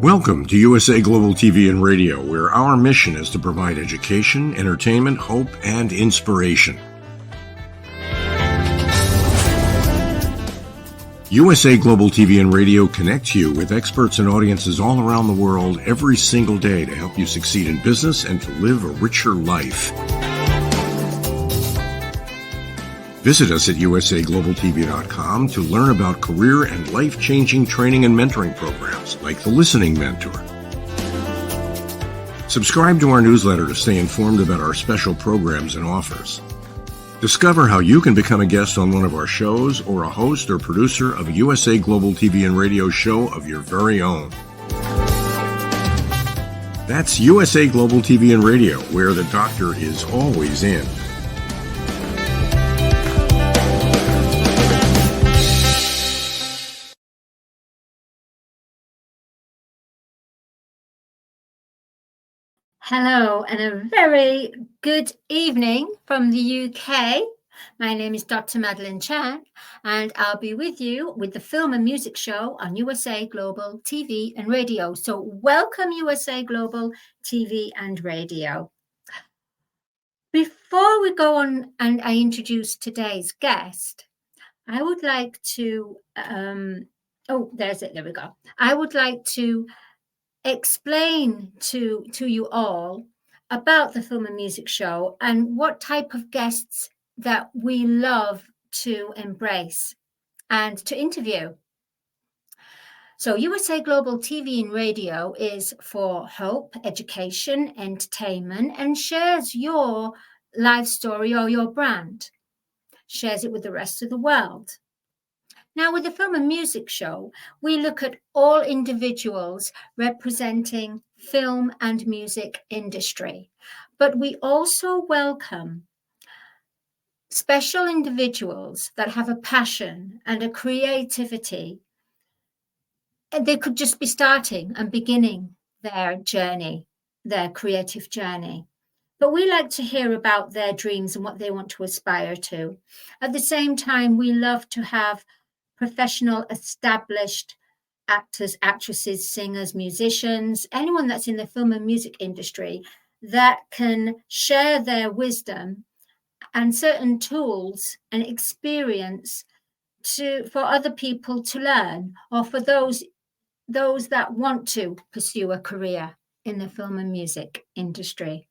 Welcome to USA Global TV and Radio, where our mission is to provide education, entertainment, hope, and inspiration. USA Global TV and Radio connects you with experts and audiences all around the world every single day to help you succeed in business and to live a richer life. Visit us at usaglobaltv.com to learn about career and life-changing training and mentoring programs like the Listening Mentor. Subscribe to our newsletter to stay informed about our special programs and offers. Discover how you can become a guest on one of our shows or a host or producer of a USA Global TV and Radio show of your very own. That's USA Global TV and Radio, where the doctor is always in. Hello and a very good evening from the UK. My name is Dr. Madalenechan and I'll be with you with the film and music show on USA Global TV and Radio. So welcome USA Global TV and Radio. Before we go on and I introduce today's guest, I would like to, there we go. I would like to explain to you all about the film and music show and what type of guests that we love to embrace and to interview. So USA Global TV and Radio is for hope, education, entertainment, and shares your life story or your brand, shares it with the rest of the world. Now, with the film and music show, we look at all individuals representing film and music industry, but we also welcome special individuals that have a passion and a creativity. And they could just be starting and beginning their journey, their creative journey. But we like to hear about their dreams and what they want to aspire to. At the same time, we love to have professional, established actors, actresses, singers, musicians, anyone that's in the film and music industry that can share their wisdom and certain tools and experience for other people to learn, or for those that want to pursue a career in the film and music industry.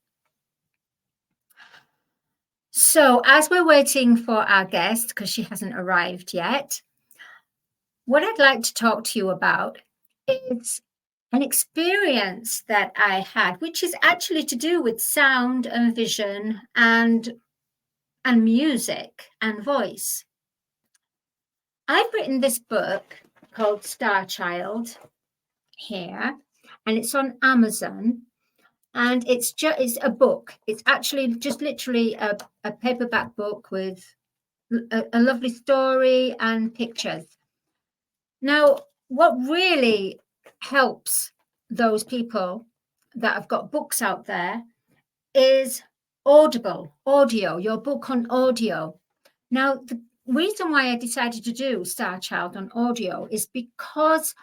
So as we're waiting for our guest, because she hasn't arrived yet, what I'd like to talk to you about is an experience that I had, which is actually to do with sound and vision and music and voice. I've written this book called Star Child here, and it's on Amazon, and it's a book. It's actually just literally a paperback book with a lovely story and pictures. Now, what really helps those people that have got books out there is audio, your book on audio. Now, reason why I decided to do Star Child on audio is because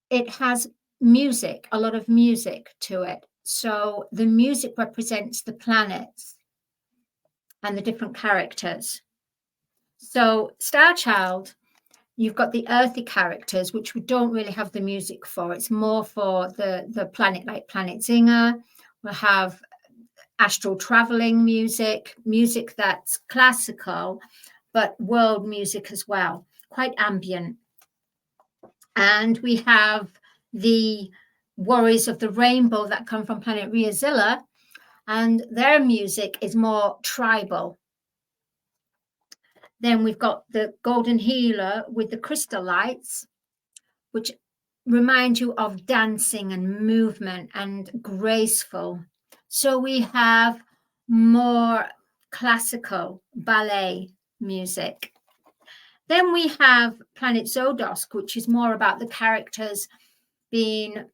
it has music, a lot of music to it. So the music represents the planets and the different characters. So Star Child, you've got the earthy characters, which we don't really have the music for. It's more for the planet, like Planet Zinger. We'll have astral traveling music, music that's classical, but world music as well, quite ambient. And we have the Warriors of the Rainbow that come from planet Riazilla, and their music is more tribal. Then we've got the Golden Healer with the crystal lights, which remind you of dancing and movement and graceful. So we have more classical ballet music. Then we have Planet Zodosk, which is more about the characters being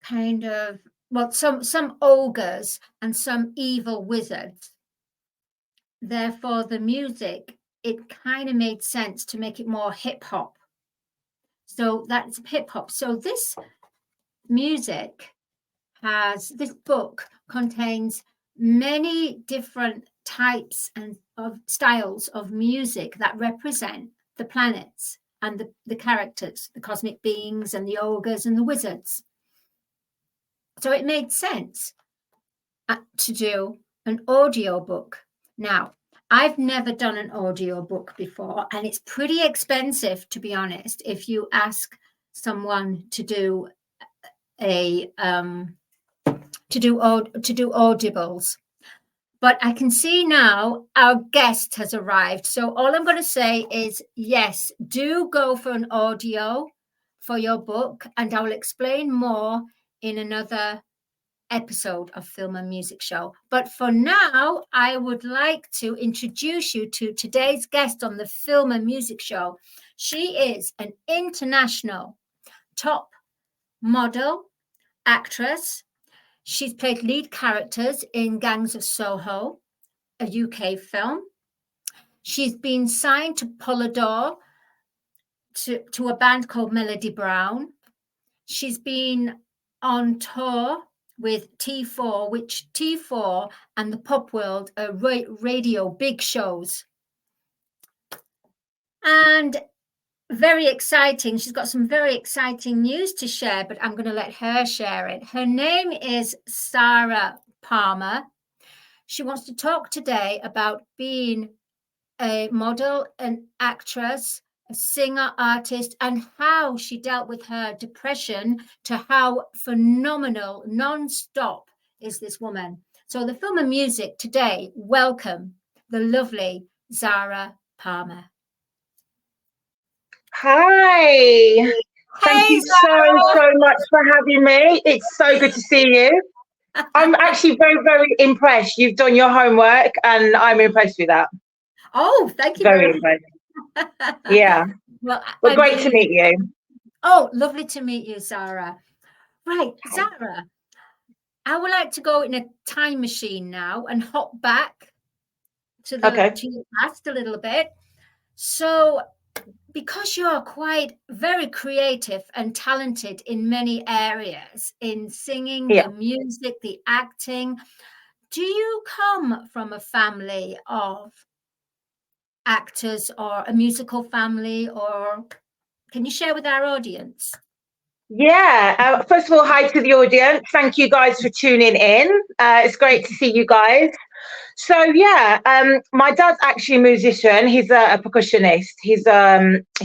kind of, well, some ogres and some evil wizards. Therefore, the music, it kind of made sense to make it more hip hop. So that's hip hop. So this book contains many different types and of styles of music that represent the planets and the characters, the cosmic beings and the ogres and the wizards. So it made sense to do an audio book. Now, I've never done an audio book before, and it's pretty expensive, to be honest, if you ask someone to do audibles. But I can see now our guest has arrived. So all I'm going to say is, yes, do go for an audio for your book, and I will explain more in another episode of Film and Music Show. But for now, I would like to introduce you to today's guest on the Film and Music Show. She is an international top model, actress. She's played lead characters in Gangs of Soho, a UK film. She's been signed to Polydor to a band called Melody Brown. She's been on tour with T4, which T4 and the pop world are radio big shows. And very exciting. She's got some very exciting news to share, but I'm going to let her share it. Her name is Zahra Palmer. She wants to talk today about being a model, an actress, a singer, artist, and how she dealt with her depression to how phenomenal, non-stop is this woman. So the Film and Music today, welcome the lovely Zahra Palmer. Hi. Thank you so much for having me. It's so good to see you. I'm actually very, very impressed. You've done your homework and I'm impressed with that. Oh, thank you. Very impressed. Yeah. Well, great to meet you. Oh, lovely to meet you, Zahra. Right, Zahra, I would like to go in a time machine now and hop back to the past a little bit. So, because you're very creative and talented in many areas, in singing, the music, the acting, do you come from a family of actors or a musical family, or can you share with our audience? Yeah. First of all, hi to the audience. Thank you guys for tuning in. It's great to see you guys. So yeah, my dad's actually a musician. He's a percussionist. He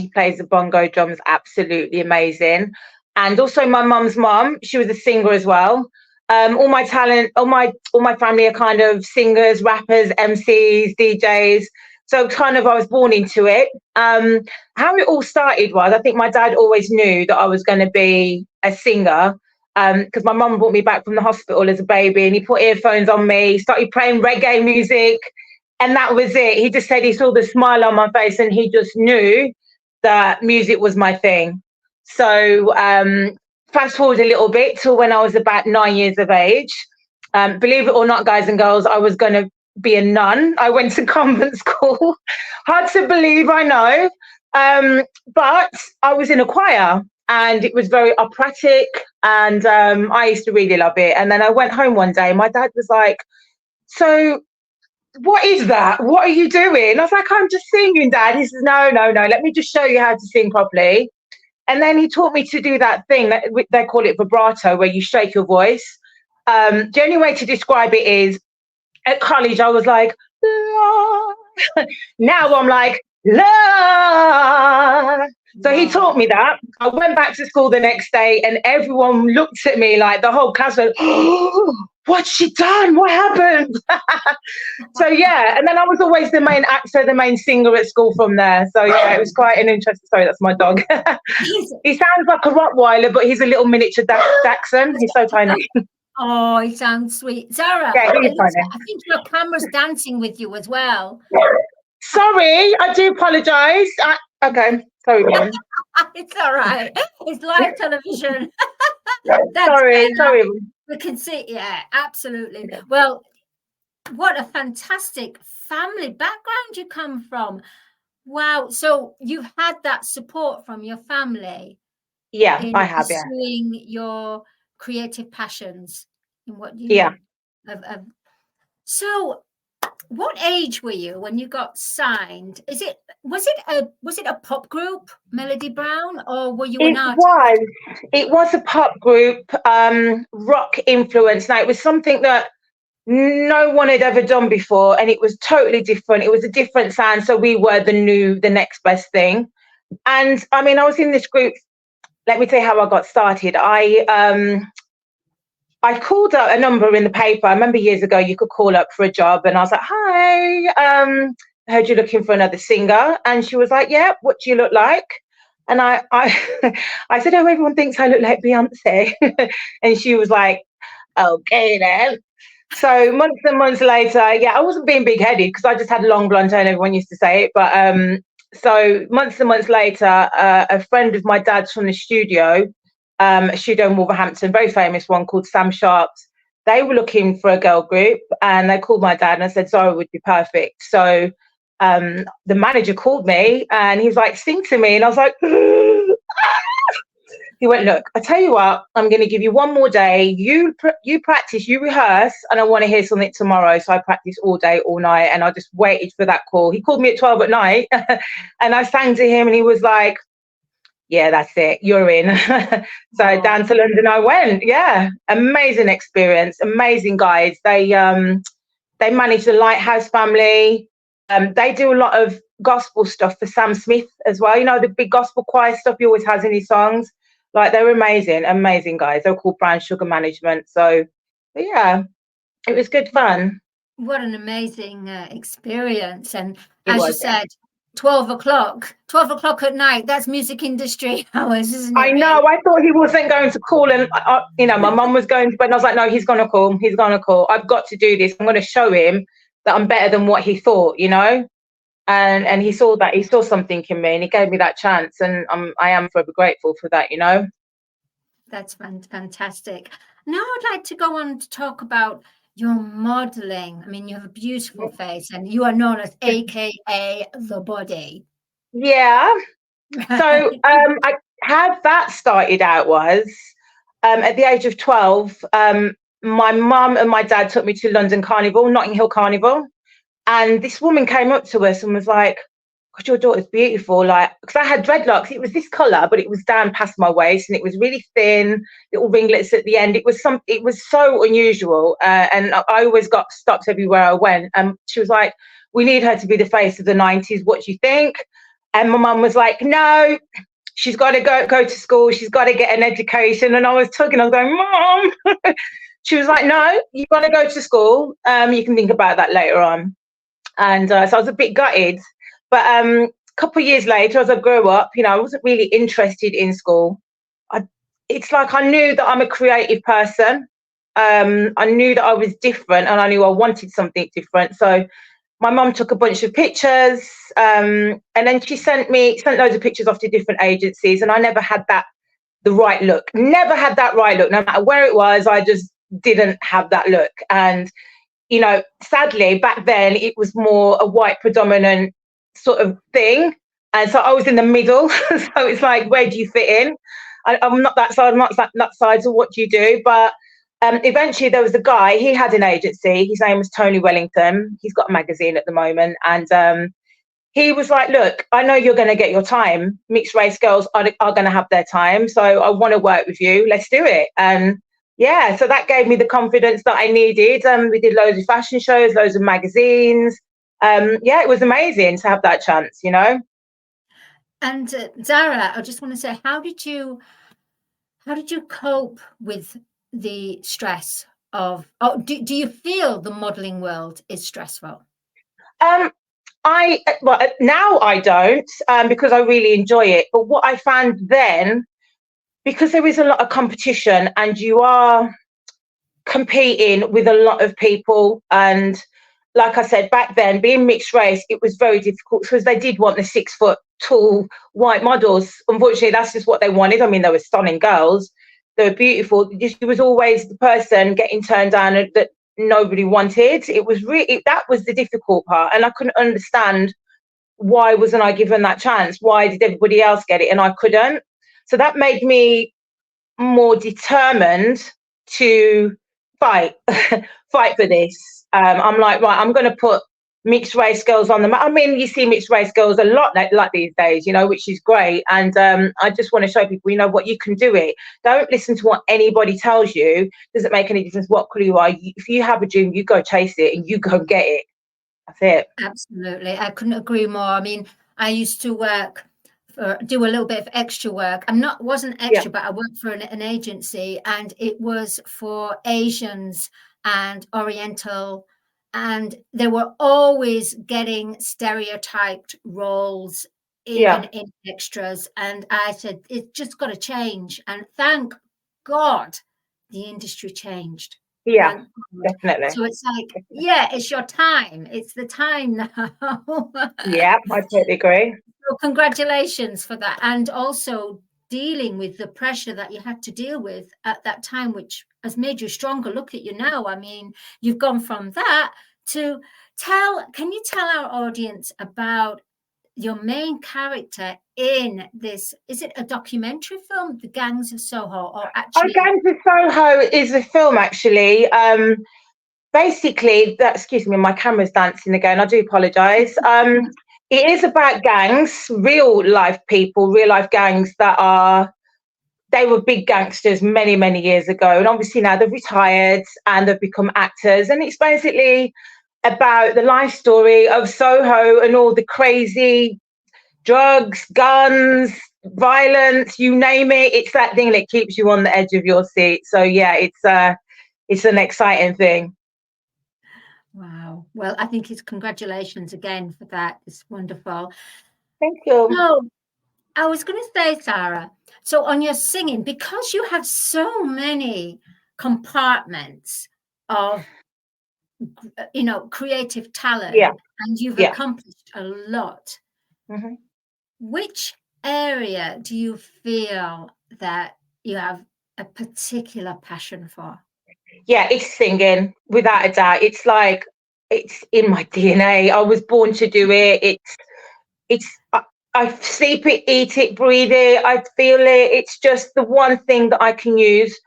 plays the bongo drums, absolutely amazing. And also my mum's mum, she was a singer as well. All my family are kind of singers, rappers, MCs, DJs. So kind of I was born into it. How it all started was, I think my dad always knew that I was going to be a singer. Because my mum brought me back from the hospital as a baby and he put earphones on me, started playing reggae music, and that was it. He just said he saw the smile on my face and he just knew that music was my thing. So fast forward a little bit to when I was about 9 years of age. Believe it or not, guys and girls, I was going to be a nun. I went to convent school. Hard to believe, I know. But I was in a choir, and it was very operatic, and I used to really love it. And then I went home one day, and my dad was like, so what is that? What are you doing? I was like, I'm just singing, Dad. He says, no, let me just show you how to sing properly. And then he taught me to do that thing that they call it vibrato, where you shake your voice. The only way to describe it is, at college I was like, la. Now I'm like, la. So he taught me that. I went back to school the next day, and everyone looked at me, like the whole class went, oh, what's she done? What happened? So yeah, and then I was always the main actor, the main singer at school from there. So yeah, it was quite an interesting story. That's my dog. He sounds like a Rottweiler, but he's a little miniature Dachshund. He's so tiny. Oh, he sounds sweet. Zahra, Yeah, I think your camera's dancing with you as well. Sorry, I do apologise. Okay, sorry, man. It's all right. It's live television. Sorry. We can see, yeah, absolutely. Well, what a fantastic family background you come from. Wow. So you've had that support from your family. Yeah, I have, yeah. Pursuing your creative passions in what you So what age were you when you got signed? Was it a pop group, Melody Brown, or were you an artist? It was a pop group, rock influence. Now, it was something that no one had ever done before, and it was totally different. It was a different sound, so we were the next best thing. And I mean, I was in this group. Let me tell you how I got started. I called up a number in the paper. I remember years ago you could call up for a job, and I was like, hi, I heard you're looking for another singer. And she was like, yeah, what do you look like? And I said, oh, everyone thinks I look like Beyonce. And she was like, okay then. So months and months later, I wasn't being big-headed because I just had long blonde hair and everyone used to say it. But so months and months later, a friend of my dad's from the studio, a studio in Wolverhampton, very famous one called Sam Sharp's. They were looking for a girl group, and they called my dad and I said, Zahra would be perfect. So the manager called me and he was like, sing to me. And I was like, he went, look, I tell you what, I'm going to give you one more day. You practice, you rehearse, and I want to hear something tomorrow. So I practiced all day, all night, and I just waited for that call. He called me at 12 at night and I sang to him, and he was like, yeah, that's it, you're in. So down to London I went. Yeah, amazing experience, amazing guys. They manage the Lighthouse family. They do a lot of gospel stuff for Sam Smith as well. You know, the big gospel choir stuff he always has in his songs. Like, they're amazing guys. They're called Brown Sugar Management. So yeah, it was good fun. What an amazing experience. And as you said, 12 o'clock at night, that's music industry hours, isn't it? I know. I thought he wasn't going to call, and my mum was going to bed, and I was like, no, he's going to call. I've got to do this. I'm going to show him that I'm better than what he thought, you know. And he saw that. He saw something in me, and he gave me that chance, and I am forever grateful for that, you know. That's fantastic. Now I'd like to go on to talk about your modeling. I mean, you have a beautiful face, and you are known as AKA the body. Yeah. So how that started out was at the age of 12, my mum and my dad took me to London Carnival, Notting Hill Carnival. And this woman came up to us and was like, God, your daughter's beautiful. Like, because I had dreadlocks. It was this colour, but it was down past my waist, and it was really thin, little ringlets at the end. It was so unusual. And I always got stopped everywhere I went. And she was like, we need her to be the face of the 90s. What do you think? And my mum was like, no, she's got to go to school. She's got to get an education. And I was tugging. I was going, Mom. She was like, no, you've got to go to school. You can think about that later on. And so I was a bit gutted. But a couple of years later, as I grew up, you know, I wasn't really interested in school. It's like I knew that I'm a creative person. I knew that I was different, and I knew I wanted something different. So my mum took a bunch of pictures, and then she sent loads of pictures off to different agencies, and I never had the right look. Never had that right look. No matter where it was, I just didn't have that look. And you know, sadly, back then it was more a white predominant sort of thing. And so I was in the middle. So it's like, where do you fit in? I'm not that side, I'm not that side. So what do you do? But eventually there was a guy, he had an agency. His name was Tony Wellington. He's got a magazine at the moment. And he was like, look, I know you're going to get your time. Mixed race girls are going to have their time. So I want to work with you. Let's do it. And yeah, so that gave me the confidence that I needed. We did loads of fashion shows, loads of magazines. Yeah, it was amazing to have that chance, you know. And Zahra, I just want to say, how did you cope with the stress of, do you feel the modeling world is stressful? Well, now I don't, because I really enjoy it. But what I found then, because there is a lot of competition and you are competing with a lot of people, and like I said, back then, being mixed race, it was very difficult because they did want the 6 foot tall white models. Unfortunately, that's just what they wanted. I mean, they were stunning girls. They were beautiful. It was always the person getting turned down that nobody wanted. It was really, that was the difficult part. And I couldn't understand, why wasn't I given that chance? Why did everybody else get it and I couldn't? So that made me more determined to fight for this. I'm like, right, I'm going to put mixed race girls on the map. I mean, you see mixed race girls a lot like these days, you know, which is great. And I just want to show people, you know what, you can do it. Don't listen to what anybody tells you. Doesn't make any difference what colour you are. If you have a dream, you go chase it and you go get it. That's it. Absolutely. I couldn't agree more. I mean, I used to do a little bit of extra work. Wasn't extra, but I worked for an agency, and it was for Asians and Oriental, and they were always getting stereotyped roles in extras. And I said, it's just got to change. And thank God the industry changed. Yeah, definitely. So it's like, yeah, it's your time. It's the time now. Yeah, I totally agree. So congratulations for that. And also dealing with the pressure that you had to deal with at that time, which has made you stronger. Look at you now. I mean, you've gone from that to can you tell our audience about your main character in this? Is it a documentary film, The Gangs of Soho, or actually? Gangs of Soho is a film, actually. Basically, excuse me, my camera's dancing again. I do apologise. It is about gangs, real life people, real life gangs they were big gangsters many, many years ago. And obviously now they've retired and they've become actors. And it's basically about the life story of Soho and all the crazy drugs, guns, violence, you name it. It's that thing that keeps you on the edge of your seat. So yeah, it's an exciting thing. Wow. Well, I think it's congratulations again for that. It's wonderful. Thank you. No, I was going to say, Zahra, so on your singing, because you have so many compartments of, you know, creative talent, and you've accomplished a lot. Mm-hmm. Which area do you feel that you have a particular passion for? Yeah, it's singing, without a doubt. It's like, it's in my DNA. I was born to do it. I sleep it, eat it, breathe it. I feel it. It's just the one thing that I can use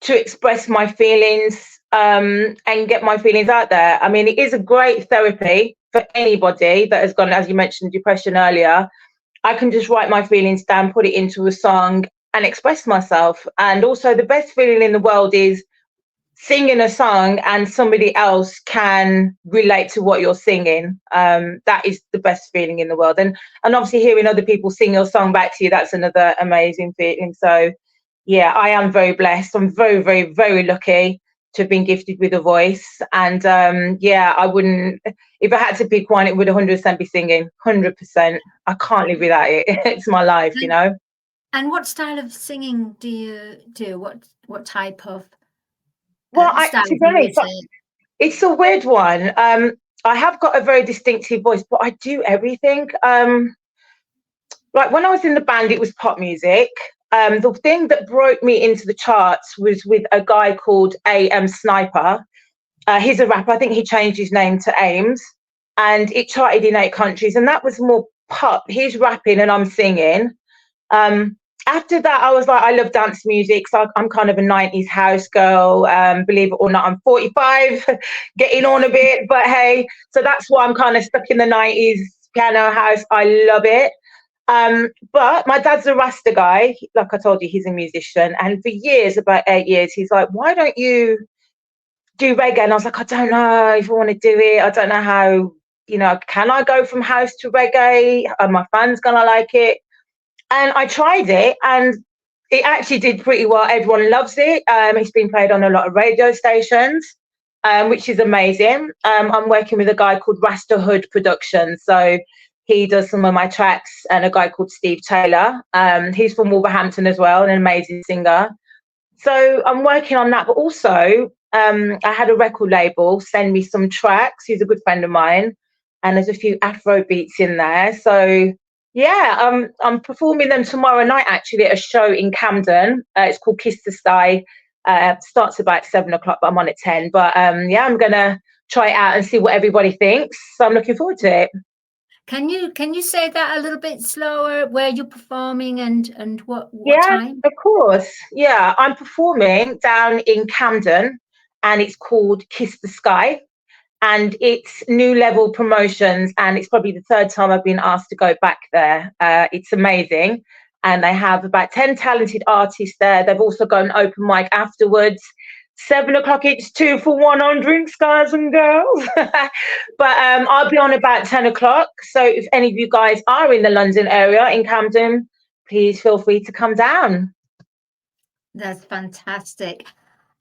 to express my feelings and get my feelings out there. I mean, it is a great therapy for anybody that has gone, as you mentioned, depression earlier. I can just write my feelings down, put it into a song and express myself. And also the best feeling in the world is singing a song and somebody else can relate to what you're singing. That is the best feeling in the world. And obviously hearing other people sing your song back to you, that's another amazing feeling. So yeah, I am very blessed. I'm very, very, very lucky to have been gifted with a voice. And yeah, I wouldn't, if I had to pick one, it would 100% be singing, 100%. I can't live without it. It's my life, you know. And what style of singing do you do? What type of? Well, to be honest, it's a weird one. I have got a very distinctive voice, but I do everything. Like when I was in the band, it was pop music. The thing that broke me into the charts was with a guy called AM Sniper. He's a rapper. I think he changed his name to Ames, and it charted in 8 countries. And that was more pop. He's rapping and I'm singing. After that, I was like, I love dance music. So I'm kind of a 90s house girl. Believe it or not, I'm 45, getting on a bit. But hey, so that's why I'm kind of stuck in the 90s piano house. I love it. But my dad's a Rasta guy. Like I told you, he's a musician. And for years, about 8 years, he's like, why don't you do reggae? And I was like, I don't know if I want to do it. I don't know how, can I go from house to reggae? Are my fans going to like it? And I tried it and it actually did pretty well. Everyone loves it. It's been played on a lot of radio stations, which is amazing. I'm working with a guy called Rasta Hood Productions. So he does some of my tracks, and a guy called Steve Taylor. He's from Wolverhampton as well, an amazing singer. So I'm working on that. But also, I had a record label send me some tracks. He's a good friend of mine. And there's a few Afro beats in there. So yeah, I'm performing them tomorrow night, actually, at a show in Camden. It's called Kiss the Sky. Starts about 7 o'clock, but I'm on at 10. But yeah, I'm going to try it out and see what everybody thinks. So I'm looking forward to it. Can you say that a little bit slower, where you're performing and what time? Of course. Yeah, I'm performing down in Camden, and it's called Kiss the Sky. And it's New Level Promotions, and it's probably the 3rd time I've been asked to go back there. It's amazing. And they have about 10 talented artists there. They've also got an open mic afterwards. 7 o'clock, it's 2 for 1 on drinks, guys and girls. But I'll be on about 10 o'clock. So if any of you guys are in the London area, in Camden, please feel free to come down. That's fantastic.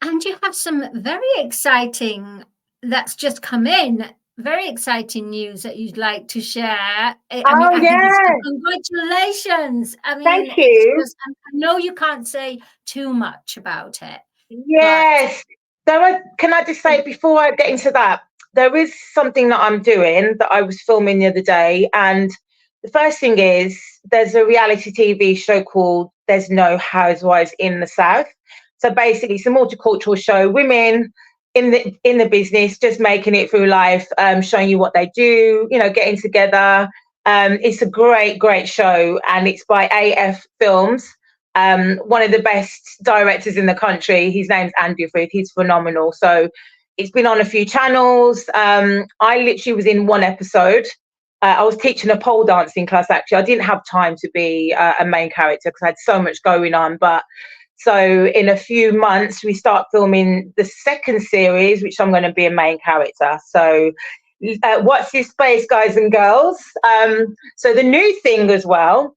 And you have some very exciting that's just come in. Very exciting news that you'd like to share. Congratulations. I mean, thank you. I know you can't say too much about it. Yes. Can I just say, before I get into that, there is something that I'm doing that I was filming the other day. And the first thing is, there's a reality TV show called There's No Housewives in the South. So basically, it's a multicultural show, women in the business, just making it through life, showing you what they do, getting together. It's a great show, and it's by AF Films, one of the best directors in the country. His name's Andy Frith. He's phenomenal. So it's been on a few channels. I literally was in one episode. I was teaching a pole dancing class, actually. I didn't have time to be a main character because I had so much going on, but so in a few months, we start filming the 2nd series, which I'm going to be a main character. So watch this space, guys and girls. So the new thing as well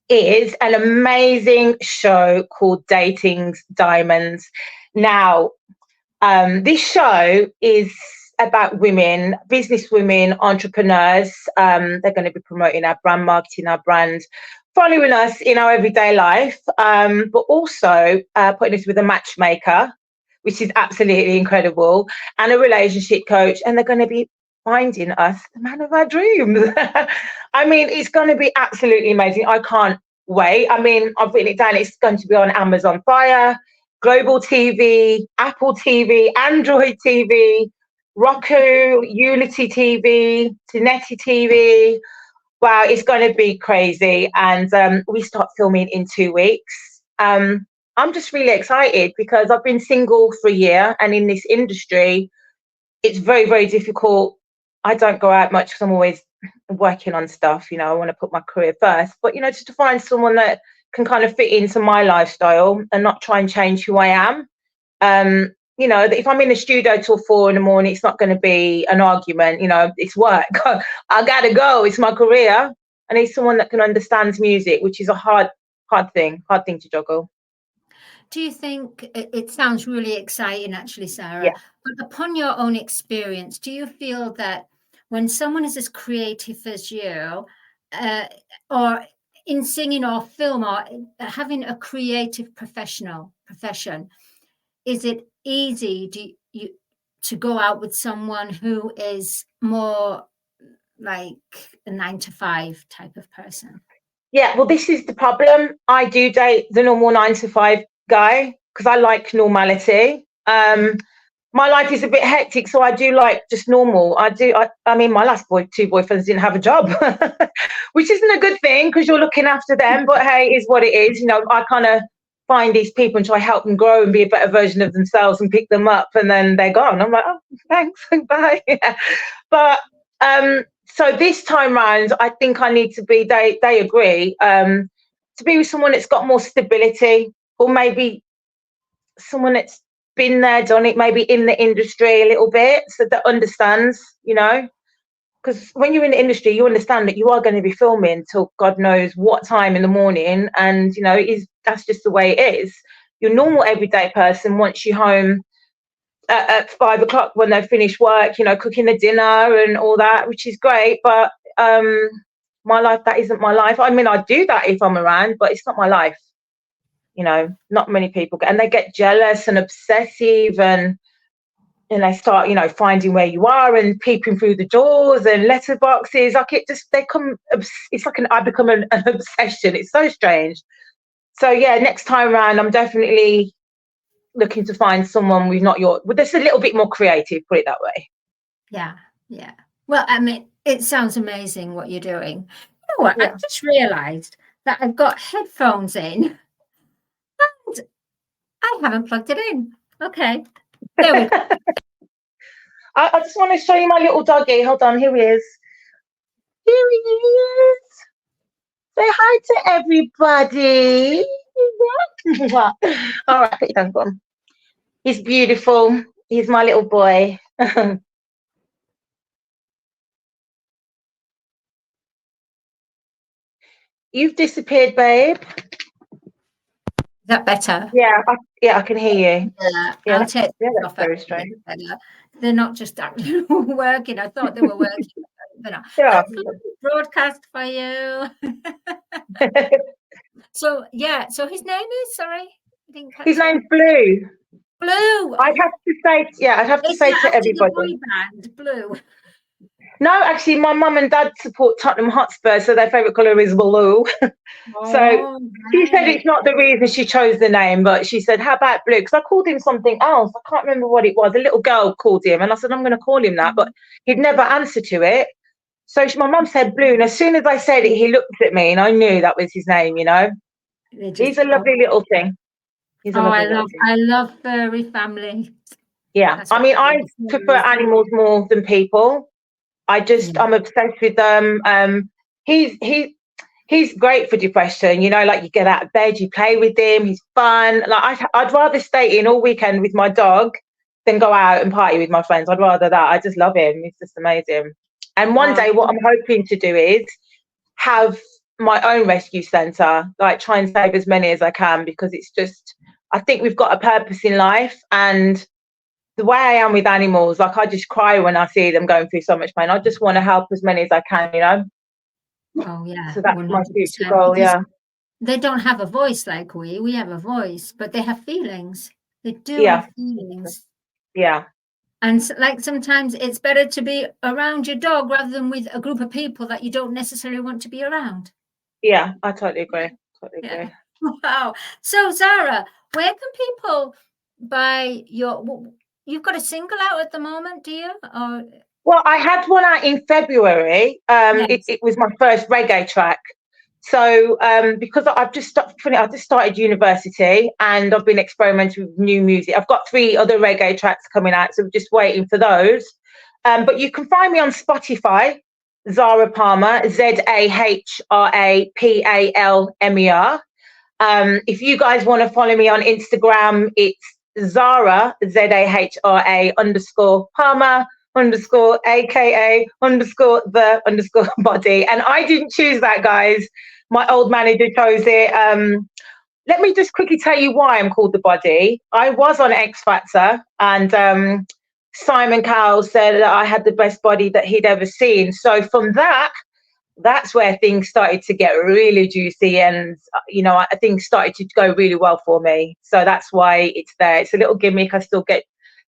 is an amazing show called Dating's Diamonds. Now, this show is about women, business women, entrepreneurs. They're going to be promoting our brand, marketing our brand, following us in our everyday life, but also putting us with a matchmaker, which is absolutely incredible, and a relationship coach. And they're going to be finding us the man of our dreams. I mean, it's going to be absolutely amazing. I can't wait. I mean, I've written it down. It's going to be on Amazon Fire, Global TV, Apple TV, Android TV, Roku, Unity TV, Tinetti TV. Wow, it's going to be crazy. And we start filming in 2 weeks. I'm just really excited because I've been single for a year, and in this industry, it's very, very difficult. I don't go out much because I'm always working on stuff. I want to put my career first. But, just to find someone that can kind of fit into my lifestyle and not try and change who I am. If I'm in the studio till 4 in the morning, it's not going to be an argument. It's work. I gotta go. It's my career. I need someone that can understand music, which is a hard thing to juggle. Do you think it sounds really exciting, actually, Zahra? Yeah. But upon your own experience, do you feel that when someone is as creative as you, or in singing or film, or having a creative profession, is it easy to go out with someone who is more like a 9-to-5 type of person? Yeah, well, this is the problem. I do date the normal 9-to-5 guy because I like normality. my life is a bit hectic, so I do like just normal. I mean, my last two boyfriends didn't have a job, which isn't a good thing because you're looking after them. But hey, it is what it is. You know, I kind of find these people and try to help them grow and be a better version of themselves and pick them up, and then they're gone. I'm like, oh, thanks, bye. But so this time round, I think I need to be. They agree to be with someone that's got more stability, or maybe someone that's been there, done it, maybe in the industry a little bit, so that understands, you know, because when you're in the industry, you understand that you are going to be filming till God knows what time in the morning, and you know, that's just the way it is. Your normal everyday person wants you home at 5 o'clock when they finish work, you know, cooking the dinner and all that, which is great, but my life, that isn't my life. I mean, I do that if I'm around, but it's not my life. You know, not many people get, and they get jealous and obsessive, and they start, you know, finding where you are and peeping through the doors and letterboxes. Like it's like I become an obsession. It's so strange. So yeah, next time around, I'm definitely looking to find someone that's a little bit more creative. Put it that way. Yeah, yeah. Well, I mean, it sounds amazing what you're doing. You know what? Yeah. I just realised that I've got headphones in. I haven't plugged it in. Okay. There we go. I just want to show you my little doggy. Hold on, here he is. Here he is. Say hi to everybody. All right, put your hands on. He's beautiful. He's my little boy. You've disappeared, babe. Is that better? Yeah, I can hear you. Yeah, I'll take that's off. very strange. They're not just actually working. I thought they were working. They're not. Yeah. Broadcast for you. So yeah. So his name is, sorry, I didn't catch his name's Blue. Blue. I'd have to say to everybody. The boy band, Blue. No, actually, my mum and dad support Tottenham Hotspur, so their favourite colour is blue. So she said it's not the reason she chose the name, but she said, how about Blue? Because I called him something else. I can't remember what it was. A little girl called him, and I said, I'm going to call him that, but he'd never answer to it. So my mum said Blue, and as soon as I said it, he looked at me, and I knew that was his name, you know. He's a lovely little thing. I love furry family. Yeah, I mean, I prefer animals more than people. I'm obsessed with them. He's great for depression, you know, like you get out of bed, you play with him, he's fun. Like I'd rather stay in all weekend with my dog than go out and party with my friends. I'd rather that. I just love him. He's just amazing. And one day what I'm hoping to do is have my own rescue centre, like try and save as many as I can, because it's just, I think we've got a purpose in life, and the way I am with animals, like I just cry when I see them going through so much pain. I just want to help as many as I can, you know. Oh yeah. So that's my future goal. Yeah. They don't have a voice like we have a voice, but they have feelings. They do have feelings. Yeah. And like sometimes it's better to be around your dog rather than with a group of people that you don't necessarily want to be around. Yeah, I totally agree. Agree. Wow. So Zahra, where can people buy you've got a single out at the moment, do you? Or well, I had one out in February. It was my first reggae track. So because I just started university and I've been experimenting with new music. I've got 3 other reggae tracks coming out, so we're just waiting for those. But you can find me on Spotify, Zahra Palmer, ZAHRAPALMER. If you guys want to follow me on Instagram, it's Zahra, ZAHRA_Palmer _AKA_the_body. And I didn't choose that, guys. My old manager chose it. Let me just quickly tell you why I'm called the body. I was on X Factor, and Simon Cowell said that I had the best body that he'd ever seen. So from that's where things started to get really juicy, and you know, things started to go really well for me. So that's why it's there. It's a little gimmick. I still get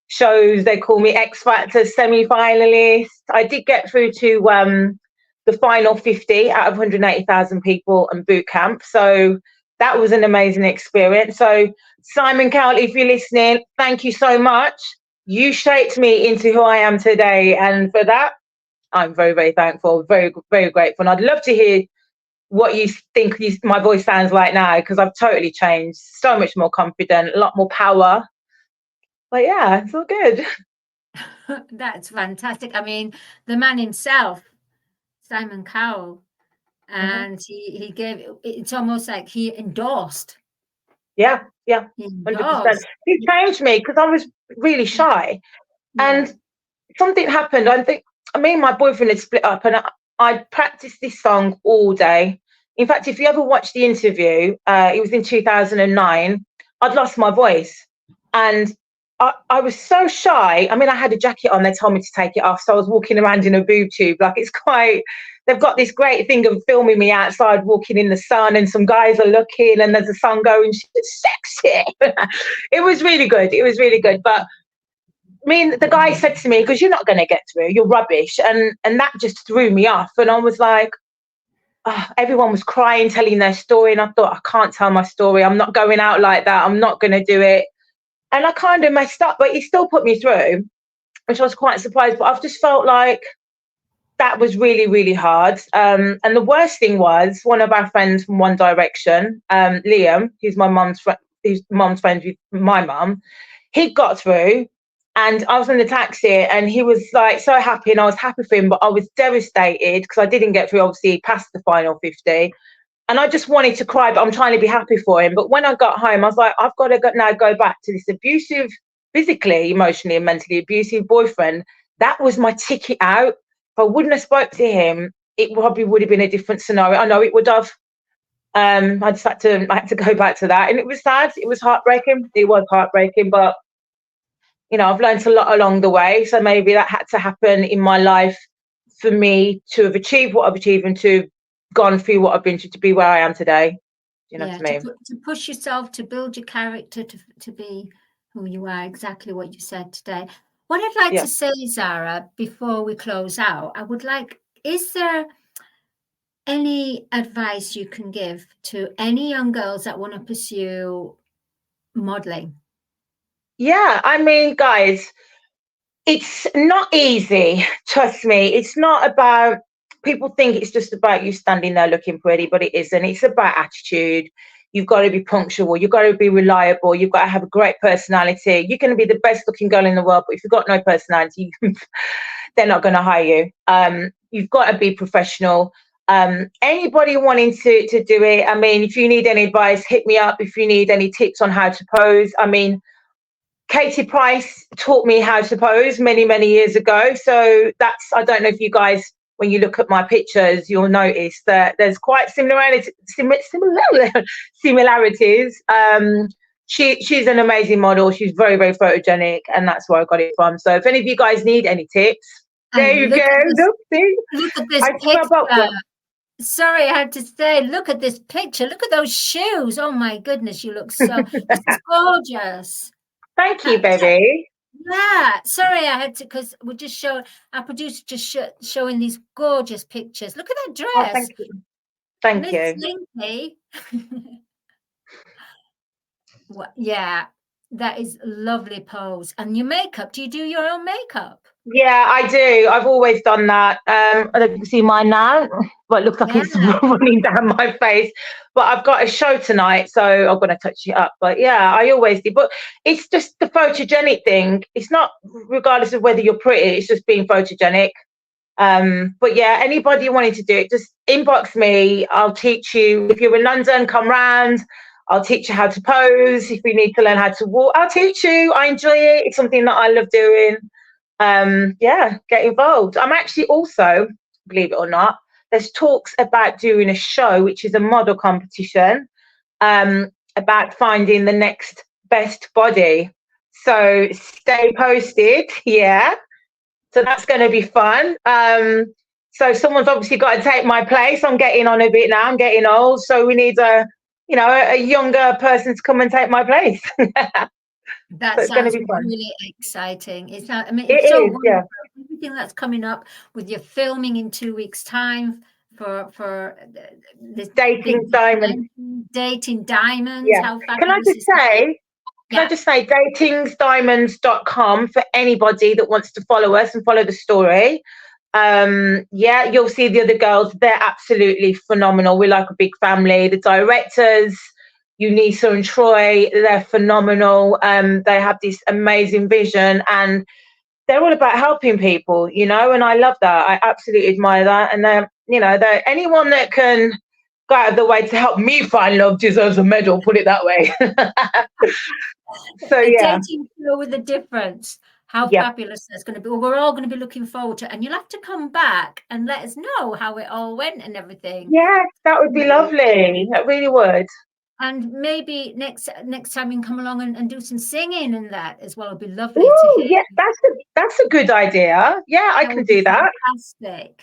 shows. They call me X Factor semi-finalist. I did get through to the final 50 out of 180,000 people and boot camp. So that was an amazing experience. So Simon Cowell, if you're listening, thank you so much. You shaped me into who I am today. And for that, I'm very, very thankful, very, very grateful. And I'd love to hear what you think my voice sounds like now, because I've totally changed, so much more confident, a lot more power. But yeah, it's all good. That's fantastic. I mean, the man himself, Simon Cowell, and he gave, it's almost like he endorsed. Yeah, yeah, He 100%. He changed me because I was really shy. And something happened. I think me and my boyfriend had split up, and I practiced this song all day. In fact, if you ever watch the interview, it was in 2009, I'd lost my voice. And I was so shy. I mean, I had a jacket on, they told me to take it off. So I was walking around in a boob tube. Like, it's quite, they've got this great thing of filming me outside walking in the sun, and some guys are looking, and there's a song going, she's sexy. It was really good. It was really good. But I mean, the guy said to me, because you're not going to get through, you're rubbish. And that just threw me off. And I was like, oh, everyone was crying, telling their story. And I thought, I can't tell my story. I'm not going out like that. I'm not going to do it. And I kind of messed up, but he still put me through, which I was quite surprised. But I've just felt like that was really, really hard. And the worst thing was, one of our friends from One Direction, Liam, who's my mum's friend, who's mum's friend with my mum, he got through. And I was in the taxi, and he was like so happy, and I was happy for him, but I was devastated because I didn't get through, obviously, past the final 50. And I just wanted to cry, but I'm trying to be happy for him. But when I got home, I was like, I've got to now go back to this abusive, physically, emotionally, and mentally abusive boyfriend. That was my ticket out. If I wouldn't have spoke to him, it probably would have been a different scenario. I know it would have. I had to go back to that, and it was sad. It was heartbreaking. It was heartbreaking, but you know, I've learned a lot along the way. So maybe that had to happen in my life for me to have achieved what I've achieved, and to have gone through what I've been through to be where I am today. You know what I mean? To push yourself, to build your character, to be who you are, exactly what you said today. What I'd like to say, Zahra, before we close out, I would like, is there any advice you can give to any young girls that want to pursue modeling? Yeah, I mean, guys, it's not easy. Trust me. It's not about, people think it's just about you standing there looking pretty, but it isn't. It's about attitude. You've got to be punctual. You've got to be reliable. You've got to have a great personality. You can be the best looking girl in the world, but if you've got no personality, they're not going to hire you. You've got to be professional. Anybody wanting to do it, I mean, if you need any advice, hit me up. If you need any tips on how to pose, I mean, Katie Price taught me how to pose many, many years ago. So that's, I don't know if you guys, when you look at my pictures, you'll notice that there's quite similarities. She's an amazing model. She's very, very photogenic, and that's where I got it from. So if any of you guys need any tips, there you go. Look at this picture. Sorry, I had to say, look at this picture. Look at those shoes. Oh my goodness, you look so this is gorgeous. Thank you, baby. Yeah, sorry, I had to, because we just showed, our producer just showing these gorgeous pictures. Look at that dress. Oh, thank you. Thank you. Slinky. Well, yeah, that is a lovely pose. And your makeup, do you do your own makeup? Yeah, I do. I've always done that. I don't know if you can see mine now, but it looks like it's running down my face. But I've got a show tonight, so I'm going to touch it up. But yeah, I always do. But it's just the photogenic thing. It's not regardless of whether you're pretty, it's just being photogenic. But yeah, anybody wanting to do it, just inbox me. I'll teach you. If you're in London, come round. I'll teach you how to pose. If you need to learn how to walk, I'll teach you. I enjoy it. It's something that I love doing. Yeah, get involved. I'm actually also, believe it or not, there's talks about doing a show, which is a model competition, about finding the next best body. So stay posted. Yeah. So that's going to be fun. So someone's obviously got to take my place. I'm getting on a bit now. I'm getting old. So we need a younger person to come and take my place. That so sounds really exciting. It's not, I mean, it's so wonderful. Yeah. Everything that's coming up with your filming in 2 weeks' time for this Dating Diamonds. Dating Diamonds. Yeah. How Can I just say, Can I just say datingsdiamonds.com for anybody that wants to follow us and follow the story. You'll see the other girls. They're absolutely phenomenal. We're like a big family. The directors, Eunice and Troy, they're phenomenal. They have this amazing vision, and they're all about helping people, you know, and I love that. I absolutely admire that. And they're anyone that can go out of the way to help me find love deserves a medal, put it that way. So a yeah. dating show with a difference. How fabulous that's going to be. Well, we're all going to be looking forward to it. And you'll have to come back and let us know how it all went and everything. Yes, that would be lovely. That really would. And maybe next time you can come along and do some singing and that as well. It'd be lovely to hear. Yeah, that's a good idea. Yeah, I can do that. Fantastic.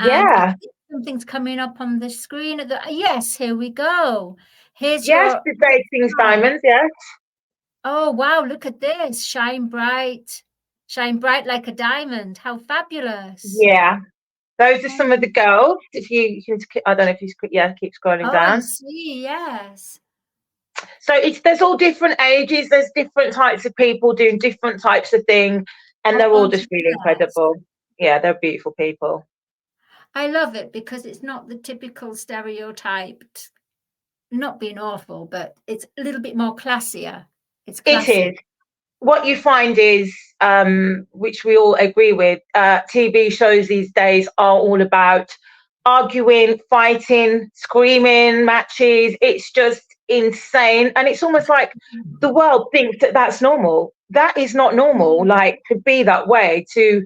Yeah. Something's coming up on the screen. Yes, here we go. Here's the Dating Diamonds, yes. Oh, wow, look at this. Shine bright like a diamond. How fabulous. Yeah. Those are some of the girls. If you can, I don't know if you keep scrolling down. I see, yes. So there's all different ages. There's different types of people doing different types of things, and they're all just really incredible. Yeah, they're beautiful people. I love it because it's not the typical stereotyped, not being awful, but it's a little bit more classier. It is. What you find is, which we all agree with, TV shows these days are all about arguing, fighting, screaming matches. It's just insane. And it's almost like the world thinks that that's normal. That is not normal. Like, to be that way, to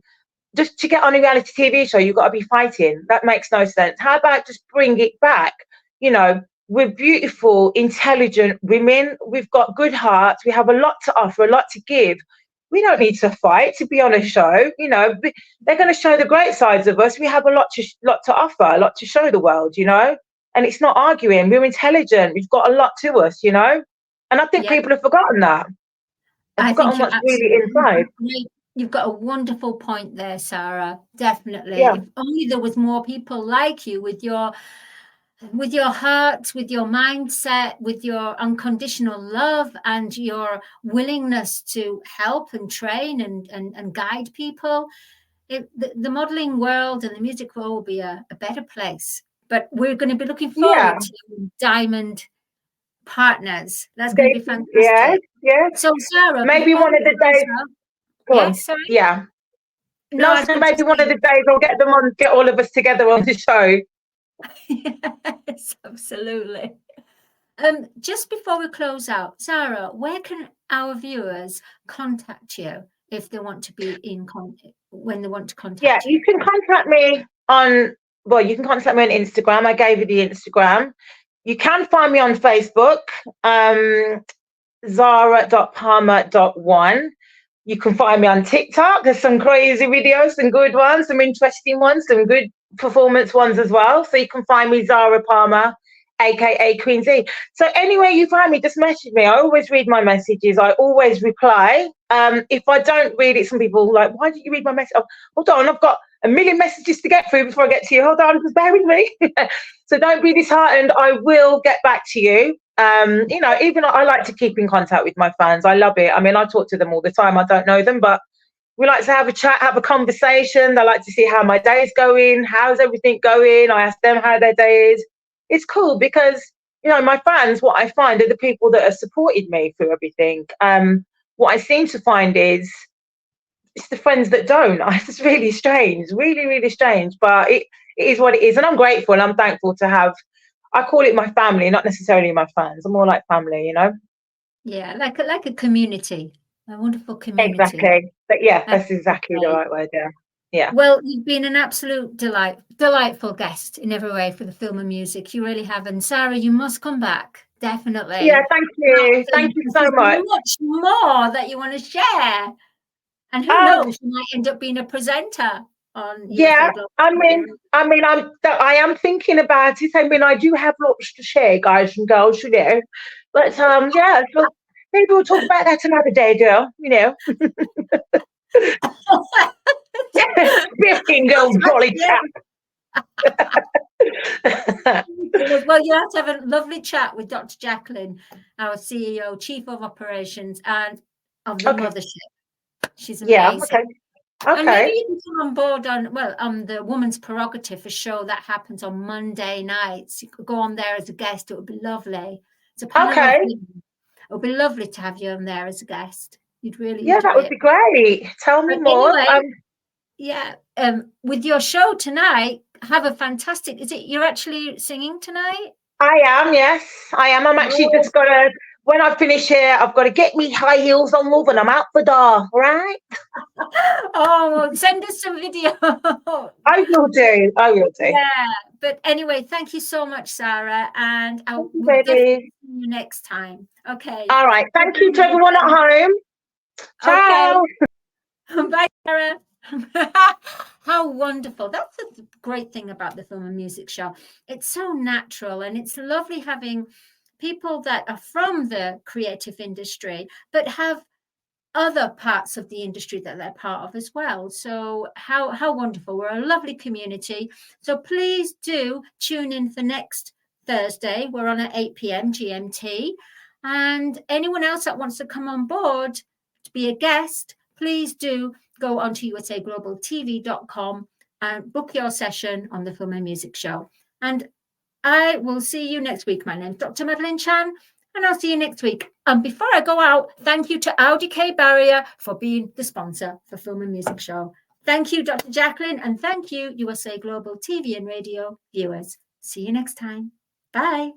get on a reality TV show, you've got to be fighting. That makes no sense. How about just bring it back? You know, we're beautiful, intelligent women. We've got good hearts. We have a lot to offer, a lot to give. We don't need to fight to be on a show. You know, they're going to show the great sides of us. We have a lot to offer, a lot to show the world, you know. And it's not arguing. We're intelligent. We've got a lot to us, you know. And I think people have forgotten that. They've forgotten what's really inside. You've got a wonderful point there, Zahra. Definitely. Yeah. If only there was more people like you with your heart, with your mindset, with your unconditional love and your willingness to help and train and guide people. The modeling world and the music world will be a better place. But we're going to be looking forward to Diamond Partners. That's going to be fantastic. Yes. So, Zahra, maybe one of the days. Sorry? Yeah. No, so maybe one of the days I'll get all of us together on the show. Yes, absolutely. Just before we close out, Zahra, where can our viewers contact you if they want to be in contact, when they want to contact you? You can contact me on Instagram. I gave you the Instagram. You can find me on Facebook, Zahra.palmer.1. You can find me on TikTok. There's some crazy videos, some good ones, some interesting ones, some good performance ones as well. So you can find me Zahra Palmer, aka Queen Z. So anywhere you find me, just message me. I always read my messages. I always reply. If I don't read it, some people are like, why didn't you read my message? Oh, hold on, I've got a million messages to get through before I get to you. Hold on, just bear with me. So don't be disheartened. I will get back to you. You know, even I like to keep in contact with my fans. I love it. I mean, I talk to them all the time. I don't know them, but we like to have a chat, have a conversation. They like to see how my day is going. How's everything going? I ask them how their day is. It's cool because, you know, my fans, what I find are the people that have supported me through everything. What I seem to find is it's the friends that don't. It's really strange, really, really strange. But it is what it is. And I'm grateful and I'm thankful to have, I call it my family, not necessarily my fans. I'm more like family, you know? Yeah, like a community, a wonderful community. Exactly. But yeah, that's exactly the right word. Yeah. Well, you've been an absolute delightful guest in every way for the film and music. You really have. And Zahra, you must come back. Definitely. Yeah, thank you. Thank you so much. Much more that you want to share. And who knows, you might end up being a presenter on. Yeah, I am thinking about it. I mean, I do have lots to share, guys and girls, you know. But so maybe we'll talk about that another day, girl. You know. 15-year-old jolly chap. Well, you have to have a lovely chat with Dr. Jacalyn, our CEO, Chief of Operations, and of the mothership. She's amazing. And maybe you can come on board on the Woman's Prerogative, a show that happens on Monday nights. You could go on there as a guest. It would be lovely. It's a panel of women. It would be lovely to have you on there as a guest. You'd really enjoy that would be great. Tell me more. Anyway, with your show tonight, have a fantastic. You're actually singing tonight? I am, yes, I am. I'm actually just gonna, when I finish here, I've got to get me high heels on, love, and I'm out the door, right? Oh, send us some video. I will do. Yeah, but anyway, thank you so much, Zahra, and I'll see you next time. Okay. All right. Thank you to everyone at home. Ciao. Okay. Bye, Zahra. How wonderful. That's the great thing about the Film and Music Show. It's so natural, and it's lovely having people that are from the creative industry but have other parts of the industry that they're part of as well. So how wonderful. We're a lovely community. So please do tune in for next Thursday. We're on at 8 p.m. GMT. And anyone else that wants to come on board to be a guest, please do go onto usaglobaltv.com and book your session on the Film and Music Show. And I will see you next week. My name's Dr. Madelenechan, and I'll see you next week. And before I go out, thank you to Audi K Barrier for being the sponsor for Film and Music Show. Thank you, Dr. Jacalyn, and thank you, USA Global TV and Radio viewers. See you next time. Bye.